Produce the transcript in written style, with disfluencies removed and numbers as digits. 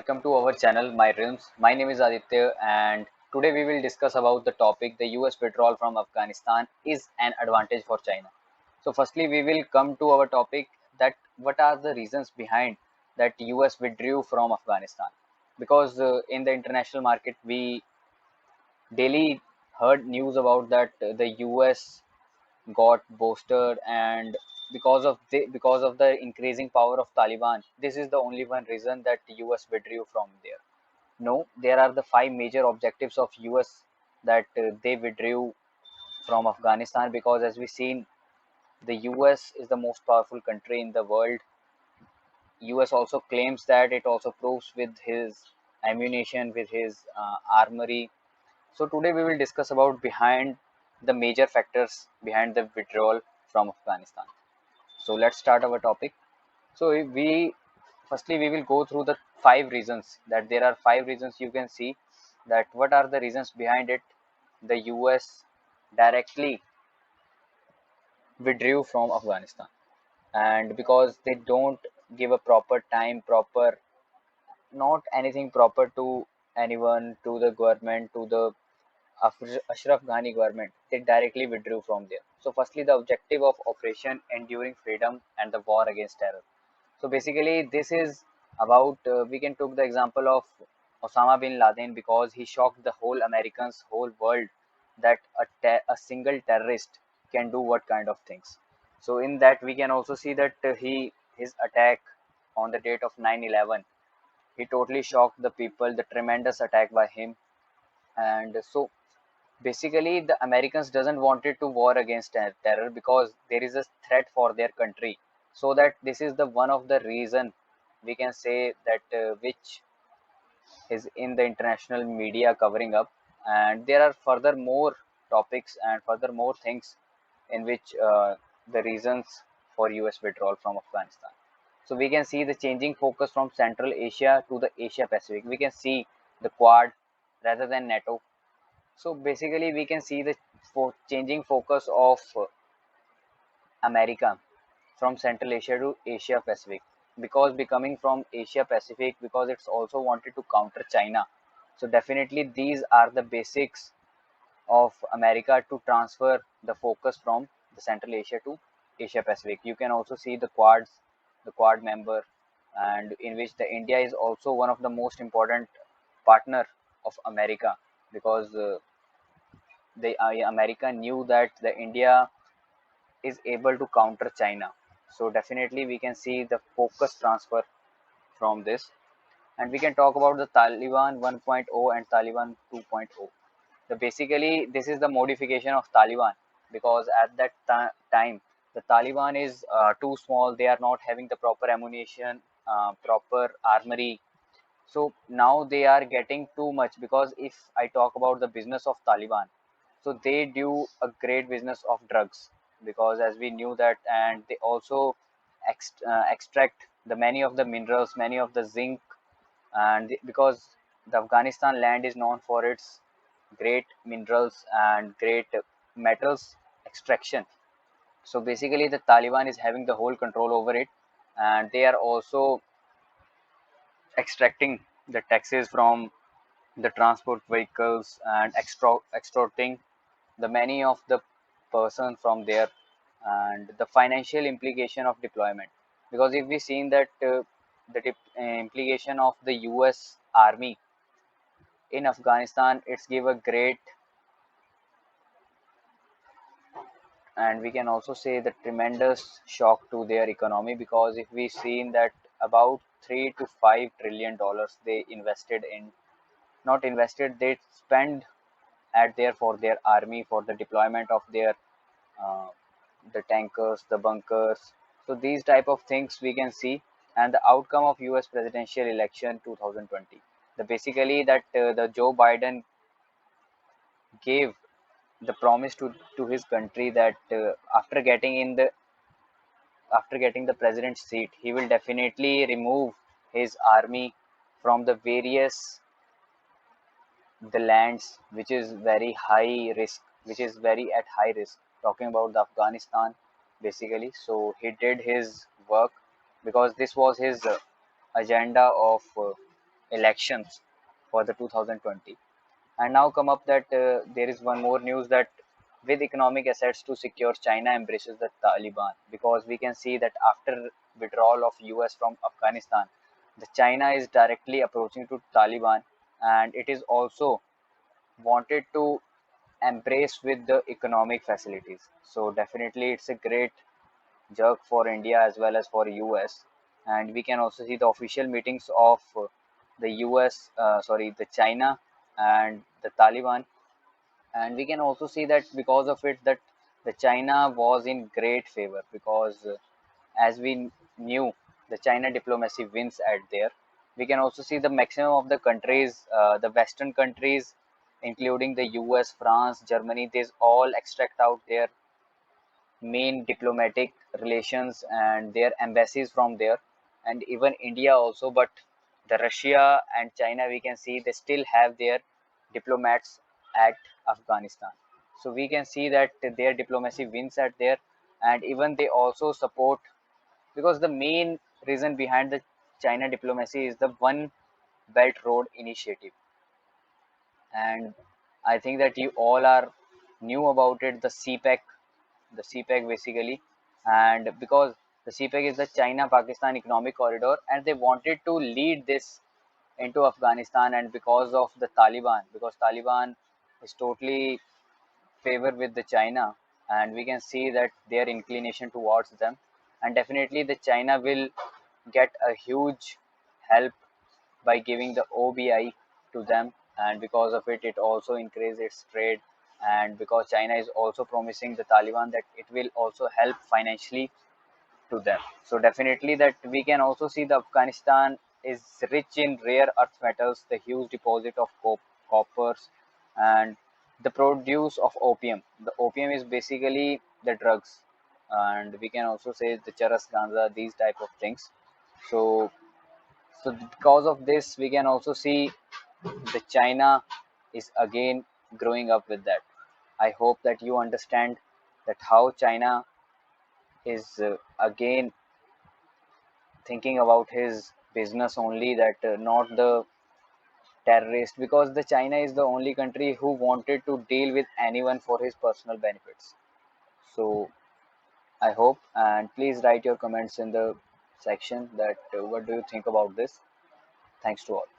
welcome to our channel My Realms. My name is Aditya and today we will discuss about the topic the US withdrawal from Afghanistan is an advantage for China. So firstly we will come to our topic that what are the reasons behind that US withdrew from Afghanistan, because in the international market we daily heard news about that the US got boosted, and because of the increasing power of Taliban, this is the only one reason that the US withdrew from there. No, there are the five major objectives of US that they withdrew from Afghanistan, because as we seen, the US is the most powerful country in the world. US also claims that it also proves with his ammunition, with his armory. So today we will discuss about behind the major factors behind the withdrawal from Afghanistan. So let's start our topic. So if we firstly we will go through the five reasons, that there are five reasons you can see that what are the reasons behind it the US directly withdrew from Afghanistan. And because they don't give a proper time, proper, not anything proper to anyone, to the government, to the Ashraf Ghani government, they directly withdrew from there. So firstly, the objective of Operation Enduring Freedom and the war against terror. So basically, this is about we can take the example of Osama bin Laden, because he shocked the whole Americans, whole world, that a single terrorist can do what kind of things. So in that we can also see that his attack on the date of 9/11, he totally shocked the people. The tremendous attack by him, and so basically the Americans doesn't wanted to war against terror, because there is a threat for their country. So that this is the one of the reason we can say that which is in the international media covering up. And there are further more topics and further more things in which the reasons for US withdrawal from Afghanistan. So we can see the changing focus from Central Asia to the Asia Pacific. We can see the Quad rather than NATO. So basically, we can see the changing focus of America from Central Asia to Asia Pacific, because becoming from Asia Pacific, because it's also wanted to counter China. So definitely, these are the basics of America to transfer the focus from the Central Asia to Asia Pacific. You can also see the Quad member, and in which the India is also one of the most important partner of America, because the America knew that the India is able to counter China. So definitely we can see the focus transfer from this. And we can talk about the Taliban 1.0 and Taliban 2.0. The basically this is the modification of Taliban, because at that time the Taliban is too small. They are not having the proper ammunition, proper armory. So now they are getting too much, because if I talk about the business of Taliban, so they do a great business of drugs, because as we knew that, and they also extract the many of the minerals, many of the zinc, and because the Afghanistan land is known for its great minerals and great metals extraction. So basically the Taliban is having the whole control over it, and they are also extracting the taxes from the transport vehicles and extorting the many of the person from there. And the financial implication of deployment, because if we seen that implication of the US army in Afghanistan, it's give a great, and we can also say the tremendous shock to their economy, because if we seen that about 3 to 5 trillion dollars they invested in, not invested, they spend at there for their army, for the deployment of their uh, the tankers, the bunkers. So these type of things we can see. And the outcome of US presidential election 2020, the basically that the Joe Biden gave the promise to his country that after getting the president's seat, he will definitely remove his army from the various the lands which is very high risk, which is very at high risk, talking about the Afghanistan basically. So he did his work, because this was his agenda of elections for the 2020. And now come up that there is one more news that with economic assets to secure, China embraces the Taliban, because we can see that after withdrawal of US from Afghanistan, the China is directly approaching to Taliban, and it is also wanted to embrace with the economic facilities. So definitely it's a great jerk for India as well as for US. And we can also see the official meetings of the US, the China and the Taliban. And we can also see that because of it, that the China was in great favor, because as we knew, the China diplomacy wins at there. We can also see the maximum of the countries, the Western countries, including the US, France, Germany, they all extract out their main diplomatic relations and their embassies from there, and even India also. But the Russia and China, we can see they still have their diplomats at Afghanistan. So we can see that their diplomacy wins at there, and even they also support, because the main reason behind the China diplomacy is the One Belt Road initiative. And I think that you all are knew about it, the CPEC basically. And because the CPEC is the China Pakistan Economic Corridor, and they wanted to lead this into Afghanistan. And because of the Taliban, because Taliban is totally favor with the China, and we can see that their inclination towards them, and definitely the China will get a huge help by giving the OBI to them, and because of it, it also increases its trade. And because China is also promising the Taliban that it will also help financially to them. So definitely that we can also see the Afghanistan is rich in rare earth metals, the huge deposit of coppers, and the produce of opium. The opium is basically the drugs, and we can also say the charas ganja, these type of things. So because of this, we can also see the China is again growing up with that. I hope that you understand that how China is again thinking about his business only, that not the terrorist, because the China is the only country who wanted to deal with anyone for his personal benefits. So I hope, and please write your comments in the section that what do you think about this. Thanks to all.